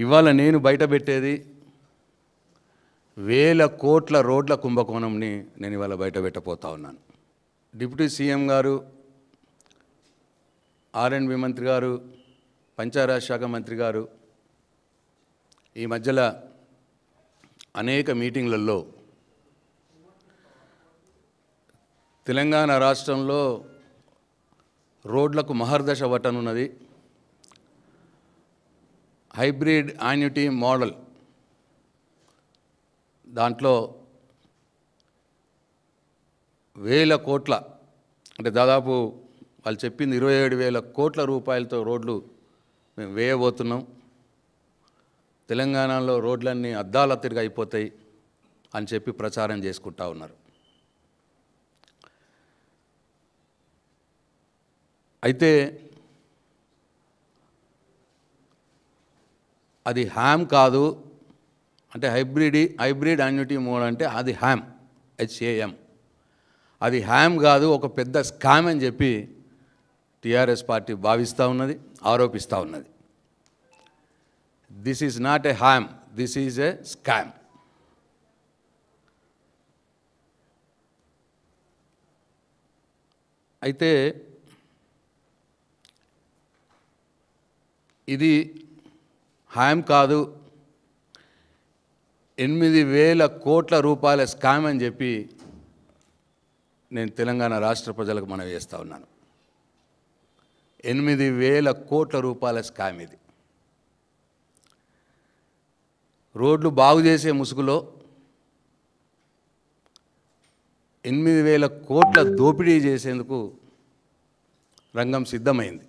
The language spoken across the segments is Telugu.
ఇవాళ నేను బయటపెట్టేది వేల కోట్ల రోడ్ల కుంభకోణంని నేను ఇవాళ బయటపెట్టబోతా ఉన్నాను. డిప్యూటీ సీఎం గారు, ఆర్ఎండ్బి మంత్రి గారు, పంచాయరాజ్ శాఖ మంత్రి గారు ఈ మధ్యలో అనేక మీటింగ్లలో తెలంగాణ రాష్ట్రంలో రోడ్లకు మహర్దశ పట్టనున్నది, హైబ్రిడ్ యాన్యుటీ మోడల్, దాంట్లో వేల కోట్ల అంటే దాదాపు వాళ్ళు చెప్పింది 27,000 కోట్ల రూపాయలతో రోడ్లు మేము వేయబోతున్నాం. తెలంగాణలో రోడ్లన్నీ అద్దాలతిరిగా అయిపోతాయి అని చెప్పి ప్రచారం చేసుకుంటా ఉన్నారు. అయితే అది హ్యామ్ కాదు, అంటే హైబ్రిడ్ యాన్యుటీ మోడ్ అంటే అది హ్యామ్, HAM. అది హ్యామ్ కాదు, ఒక పెద్ద స్కామ్ అని చెప్పి టీఆర్ఎస్ పార్టీ భావిస్తూ ఉన్నది, ఆరోపిస్తూ ఉన్నది. This is not a ham, this is a scam. అయితే ఇది హ్యామ్ కాదు, 8,000 కోట్ల రూపాయల స్కామ్ అని చెప్పి నేను తెలంగాణ రాష్ట్ర ప్రజలకు మనవి చేస్తూ ఉన్నాను. 8,000 కోట్ల రూపాయల స్కామ్ ఇది. రోడ్లు బాగు చేసే ముసుగులో 8,000 కోట్ల దోపిడీ చేసేందుకు రంగం సిద్ధమైంది.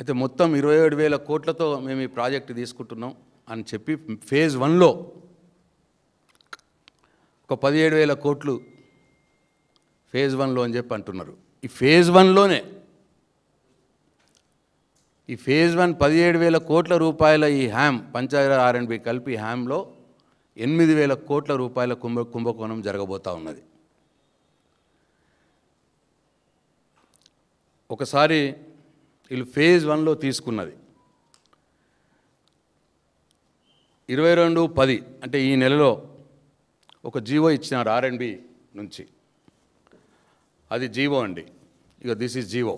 అయితే మొత్తం 27,000 కోట్లతో మేము ఈ ప్రాజెక్టు తీసుకుంటున్నాం అని చెప్పి ఫేజ్ 1లో ఒక 17,000 కోట్లు ఫేజ్ 1లో అని చెప్పి అంటున్నారు. ఈ ఫేజ్ 1లోనే ఈ ఫేజ్ 1 17,000 కోట్ల రూపాయల ఈ హ్యామ్, పంచాయతీ ఆర్ఎండ్బి కలిపి హ్యామ్లో 8,000 కోట్ల రూపాయల కుంభకోణం జరగబోతూ ఉన్నది. ఒకసారి వీళ్ళు ఫేజ్ 1లో తీసుకున్నది 22/10 అంటే ఈ నెలలో ఒక జీవో ఇచ్చినారు ఆర్ఎండ్బి నుంచి. అది జీవో అండి, ఇక దిస్ ఈజ్ జీవో,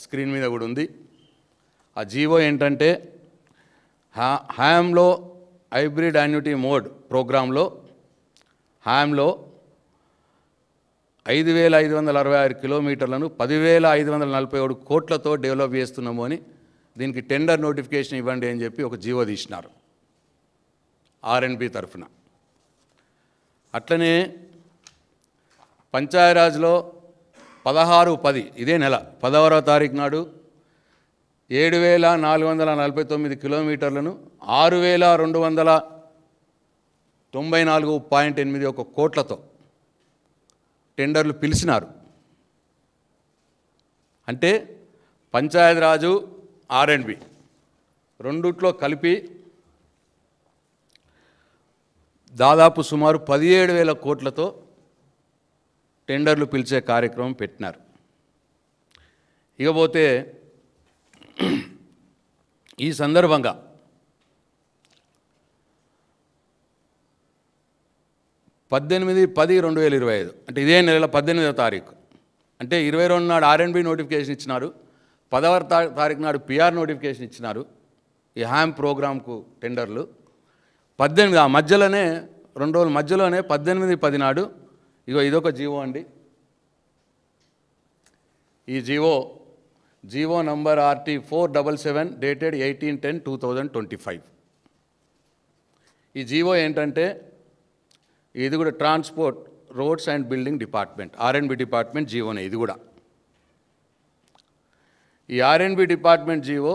స్క్రీన్ మీద కూడా ఉంది. ఆ జీవో ఏంటంటే హ్యామ్లో హైబ్రిడ్ యాన్యుటీ మోడ్ ప్రోగ్రాంలో హ్యామ్లో 5,566 కిలోమీటర్లను 10,547 కోట్లతో డెవలప్ చేస్తున్నాము అని, దీనికి టెండర్ నోటిఫికేషన్ ఇవ్వండి అని చెప్పి ఒక జీవో తీసినారు ఆర్ఎండ్బి తరఫున. అట్లనే పంచాయరాజ్లో 16/10 ఇదే నెల 10వ తారీఖు నాడు 7,449 కిలోమీటర్లను 6,294.81 కోట్లతో టెండర్లు పిలిచినారు. అంటే పంచాయతీరాజు, ఆర్ఎండ్బి రెండిట్లో కలిపి దాదాపు సుమారు 17,000 కోట్లతో టెండర్లు పిలిచే కార్యక్రమం పెట్టినారు. ఇకపోతే ఈ సందర్భంగా పద్దెనిమిది 10/2025 అంటే ఇదే నెల 18వ తారీఖు, అంటే 22 నాడు ఆర్ఎండ్బి నోటిఫికేషన్ ఇచ్చినారు, 10వ తారీఖు నాడు పిఆర్ నోటిఫికేషన్ ఇచ్చినారు ఈ హ్యామ్ ప్రోగ్రాంకు టెండర్లు. 18 ఆ మధ్యలోనే 2 రోజుల మధ్యలోనే 18/10 నాడు ఇదొక జీవో అండి. ఈ జీవో నంబర్ RT 477 డేటెడ్ 18/10/2025. ఈ జీవో ఏంటంటే ఇది కూడా transport, roads and building department, R and B department జీవోనే ఇది కూడా. ఈ R and B department GO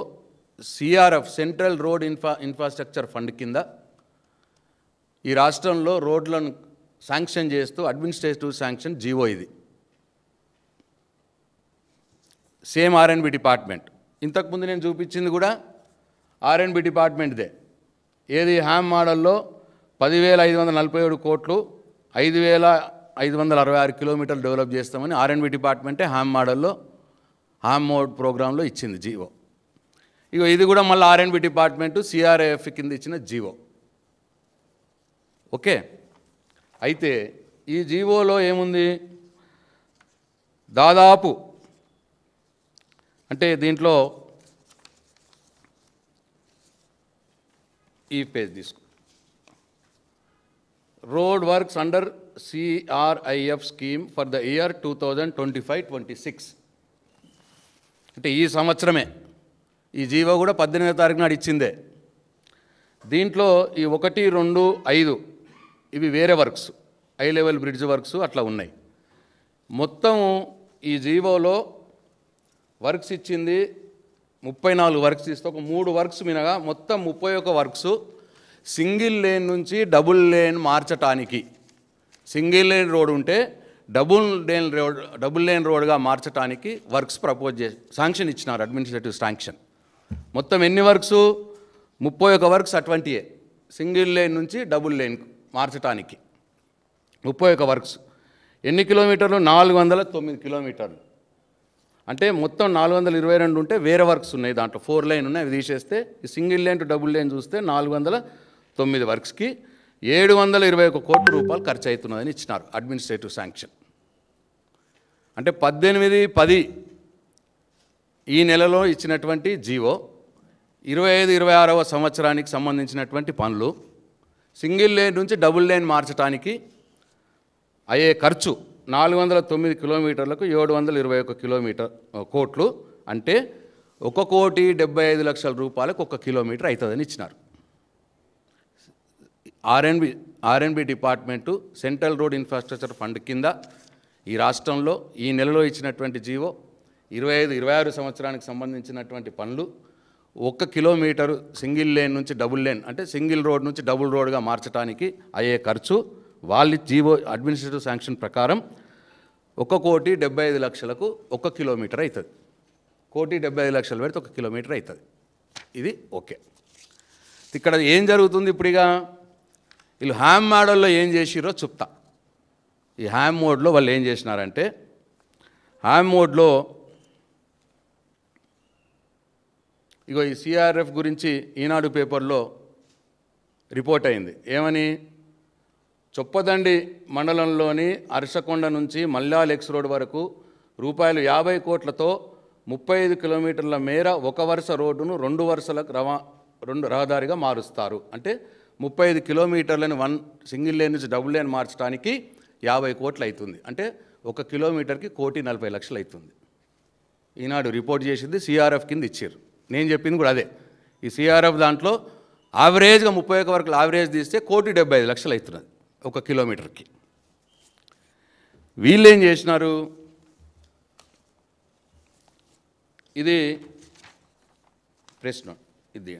CRF central road infrastructure fund కింద ఈ రాష్ట్రంలో రోడ్లను శాంక్షన్ చేస్తూ అడ్మినిస్ట్రేటివ్ శాంక్షన్ జీవో ఇది. సేమ్ ఆర్ఎండ్బి డిపార్ట్మెంట్, ఇంతకుముందు నేను చూపించింది కూడా ఆర్ఎండ్బి డిపార్ట్మెంట్దే. ఏది హ్యామ్ మోడల్లో 10,547 కోట్లు, 566 కిలోమీటర్లు డెవలప్ చేస్తామని ఆర్ఎండ్బి డిపార్ట్మెంటే హ్యామ్ మోడల్లో హ్యామ్ మోడ్ ప్రోగ్రాంలో ఇచ్చింది జీవో. ఇగో ఇది కూడా మళ్ళీ ఆర్ఎండ్బి డిపార్ట్మెంటు సిఆర్ఐఎఫ్ కింద ఇచ్చిన జీవో. ఓకే, అయితే ఈ జీవోలో ఏముంది, దాదాపు అంటే దీంట్లో ఈ పేజ్ తీసుకో, road works under CRIF scheme for the year 2025-26 అంటే ఈ సంవత్సరమే. ఈ జీవో కూడా 18వ తారీఖు నాడు ఇచ్చిందే. దీంట్లో ఈ 1, 2, 5 ఇవి వేరే works, high level bridge works అట్లా ఉన్నాయి. మొత్తం ఈ జీవోలో వర్క్స్ ఇచ్చింది 34 వర్క్స్ ఇస్తే ఒక 3 వర్క్స్ మినగా మొత్తం 31 వర్క్స్ సింగిల్ లేన్ నుంచి డబుల్ లేన్ మార్చటానికి. సింగిల్ లేన్ రోడ్ ఉంటే డబుల్ లేన్ రోడ్గా మార్చడానికి వర్క్స్ ప్రపోజ్ చేసి శాంక్షన్ ఇచ్చినారు, అడ్మినిస్ట్రేటివ్ శాంక్షన్. మొత్తం ఎన్ని వర్క్స్, 31 వర్క్స్ అటువంటియే సింగిల్ లేన్ నుంచి డబుల్ లేన్ మార్చటానికి 31 వర్క్స్. ఎన్ని కిలోమీటర్లు, 409 కిలోమీటర్లు. అంటే మొత్తం 422 ఉంటే వేరే వర్క్స్ ఉన్నాయి, దాంట్లో 4 లైన్ ఉన్నాయి, అవి తీసేస్తే ఈ single lane to double lane చూస్తే 409 వర్క్స్కి 721 కోట్ల రూపాయలు ఖర్చు అవుతున్నదని ఇచ్చినారు అడ్మినిస్ట్రేటివ్ శాంక్షన్. అంటే 18-10 ఈ నెలలో ఇచ్చినటువంటి జీవో 25-26వ సంవత్సరానికి సంబంధించినటువంటి పనులు, సింగిల్ లేన్ నుంచి డబుల్ లేన్ మార్చడానికి అయ్యే ఖర్చు 409 కిలోమీటర్లకు 721 కోట్లు. అంటే 1,75,00,000 రూపాయలకు 1 కిలోమీటర్ అవుతుందని ఇచ్చినారు. ఆర్ఎండ్బి department central road infrastructure fund కింద ఈ రాష్ట్రంలో ఈ నెలలో ఇచ్చినటువంటి జీవో 25-26 సంవత్సరానికి సంబంధించినటువంటి పనులు 1 కిలోమీటరు సింగిల్ లేన్ నుంచి డబుల్ లేన్ అంటే సింగిల్ రోడ్ నుంచి డబుల్ రోడ్గా మార్చడానికి అయ్యే ఖర్చు వాళ్ళ జీవో అడ్మినిస్ట్రేటివ్ శాంక్షన్ ప్రకారం 1,75,00,000కు 1 కిలోమీటర్ అవుతుంది. 1,75,00,000 పెడితే 1 కిలోమీటర్ అవుతుంది. ఇది ఓకే. ఇక్కడ ఏం జరుగుతుంది ఇప్పుడు? ఇక వీళ్ళు హ్యామ్ మోడల్లో ఏం చేసిరో చెప్తా. ఈ హ్యామ్ మోడ్లో వాళ్ళు ఏం చేసినారంటే, హ్యామ్ మోడ్లో ఇగో ఈ సిఆర్ఎఫ్ గురించి ఈనాడు పేపర్లో రిపోర్ట్ అయింది. ఏమని, చొప్పదండి మండలంలోని అర్షకొండ నుంచి మల్యాల్ ఎక్స్ రోడ్ వరకు ₹50 కోట్లతో 35 కిలోమీటర్ల మేర ఒక వరుస రోడ్డును 2 వరుసలకు రహదారిగా మారుస్తారు. అంటే 35 కిలోమీటర్లను సింగిల్ లేన్ నుంచి డబుల్ లేన్ మార్చడానికి 50 కోట్లు అవుతుంది. అంటే 1 కిలోమీటర్కి 1,40,00,000 అవుతుంది. ఈనాడు రిపోర్ట్ చేసింది సిఆర్ఎఫ్ కింద ఇచ్చారు. నేను చెప్పింది కూడా అదే. ఈ సిఆర్ఎఫ్ దాంట్లో యావరేజ్గా 31 వరకు యావరేజ్ తీస్తే 1,75,00,000 అవుతున్నది 1 కిలోమీటర్కి. వీళ్ళు ఏం చేసినారు, ఇది ప్రెస్ నోట్, ఇది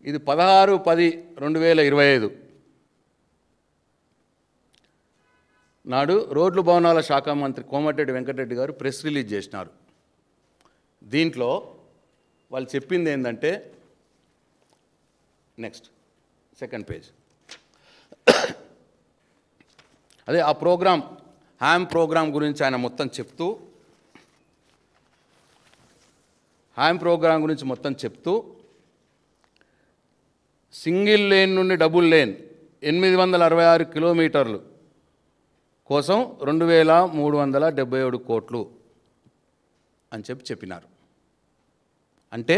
16/10/2025 నాడు రోడ్లు భవనాల శాఖ మంత్రి కోమటిరెడ్డి వెంకటరెడ్డి గారు ప్రెస్ రిలీజ్ చేసినారు. దీంట్లో వాళ్ళు చెప్పింది ఏంటంటే, నెక్స్ట్ సెకండ్ పేజ్, అదే ఆ ప్రోగ్రామ్ హ్యామ్ ప్రోగ్రామ్ గురించి ఆయన మొత్తం చెప్తూ, హ్యామ్ ప్రోగ్రామ్ గురించి మొత్తం చెప్తూ సింగిల్ లేన్ నుండి డబుల్ లేన్ 866 కిలోమీటర్లు కోసం 2,377 కోట్లు అని చెప్పినారు. అంటే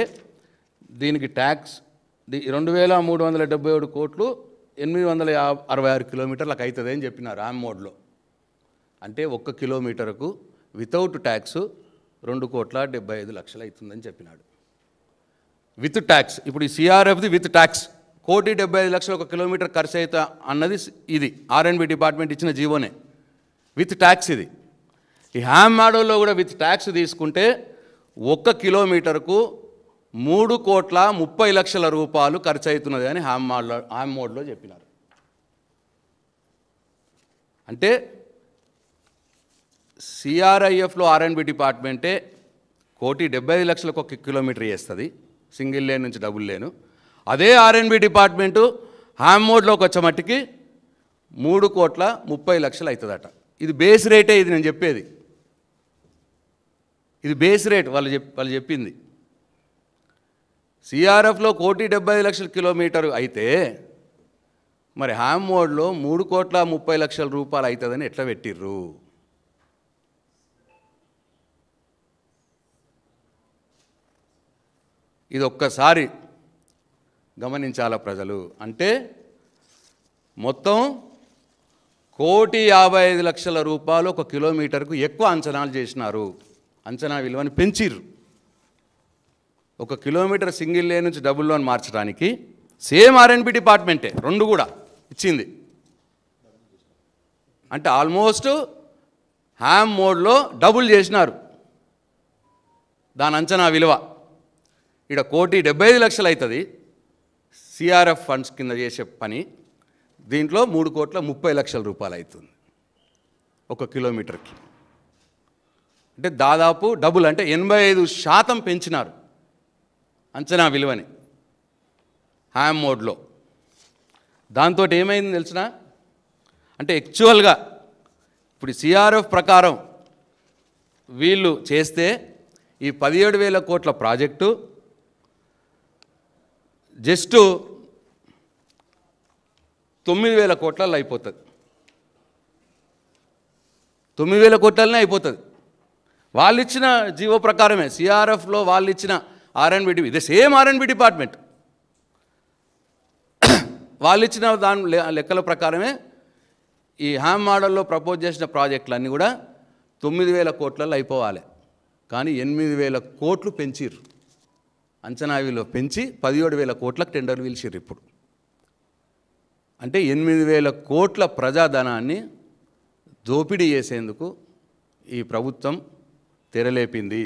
దీనికి ట్యాక్స్ 2,377 కోట్లు 866 కిలోమీటర్లకు అవుతుంది అని చెప్పినారు హ్యామ్ మోడ్లో. అంటే 1 కిలోమీటర్కు వితౌట్ ట్యాక్స్ 2,75,00,000 అవుతుందని చెప్పినాడు. విత్ ట్యాక్స్, ఇప్పుడు ఈ సిఆర్ఎఫ్ది విత్ ట్యాక్స్ 1,75,00,000 1 కిలోమీటర్ ఖర్చు అవుతా అన్నది ఇది ఆర్ఎండ్బి డిపార్ట్మెంట్ ఇచ్చిన జీవోనే, విత్ ట్యాక్స్ ఇది. ఈ హ్యామ్ మోడల్లో కూడా విత్ ట్యాక్స్ తీసుకుంటే 1 కిలోమీటర్కు 3,30,00,000 రూపాయలు ఖర్చు అవుతున్నది అని హ్యామ్ మోడ్లో చెప్పినారు. అంటే సిఆర్ఐఎఫ్లో ఆర్ఎండ్బి డిపార్ట్మెంటే 1,70,00,000కు 1 కిలోమీటర్ చేస్తుంది సింగిల్ లేన్ నుంచి డబుల్ లేను. అదే ఆర్ఎండ్బి డిపార్ట్మెంటు హ్యామ్ మోడ్లోకి వచ్చే మట్టికి 3,30,00,000 అవుతుందట. ఇది బేస్ రేటే, ఇది నేను చెప్పేది, ఇది బేస్ రేట్ వాళ్ళు చెప్పింది. సిఆర్ఎఫ్లో 1,75,00,000 కిలోమీటర్ అయితే మరి హ్యామ్ మోడ్లో 3,30,00,000 రూపాయలు అవుతుందని ఎట్లా పెట్టిర్రు? ఇది ఒక్కసారి గమనించాల ప్రజలు. అంటే మొత్తం 1,55,00,000 రూపాయలు ఒక కిలోమీటర్కు ఎక్కువ అంచనాలు చేసినారు, అంచనా విలువని పెంచిర్రు. ఒక కిలోమీటర్ సింగిల్ లేన్ నుంచి డబుల్ లోన్ మార్చడానికి సేమ్ ఆర్ఎండ్బి డిపార్ట్మెంటే రెండు కూడా ఇచ్చింది. అంటే ఆల్మోస్ట్ హ్యామ్ మోడ్లో డబుల్ చేసినారు దాని అంచనా విలువ. ఇక్కడ 1,75,00,000 అవుతుంది సిఆర్ఎఫ్ ఫండ్స్ కింద చేసే పని, దీంట్లో 3,30,00,000 రూపాయలు అవుతుంది ఒక కిలోమీటర్కి. అంటే దాదాపు డబుల్, అంటే 85% పెంచినారు అంచనా విలువని హ్యామ్ మోడ్లో. దాంతో ఏమైంది తెలిసిన, అంటే యాక్చువల్గా ఇప్పుడు సిఆర్ఎఫ్ ప్రకారం వీళ్ళు చేస్తే ఈ 17,000 కోట్ల ప్రాజెక్టు జస్ట్ 9,000 కోట్లలో అయిపోతుంది, 9,000 కోట్లనే అయిపోతుంది. వాళ్ళు ఇచ్చిన జీవో ప్రకారమే, సిఆర్ఎఫ్లో వాళ్ళు ఇచ్చిన ఆర్ఎండ్బి, ఇదే సేమ్ ఆర్ఎండ్బి డిపార్ట్మెంట్, వాళ్ళు ఇచ్చిన దాని లెక్కల ప్రకారమే ఈ హ్యామ్ మోడల్లో ప్రపోజ్ చేసిన ప్రాజెక్టులన్నీ కూడా 9,000 కోట్లలో అయిపోవాలి. కానీ 8,000 కోట్లు పెంచిర్రు, అంచనా విలువ పెంచి 17,000 కోట్లకు టెండర్లు పిలిచిర్రు ఇప్పుడు. అంటే 8,000 కోట్ల ప్రజాధనాన్ని దోపిడీ చేసేందుకు ఈ ప్రభుత్వం తెరలేపింది.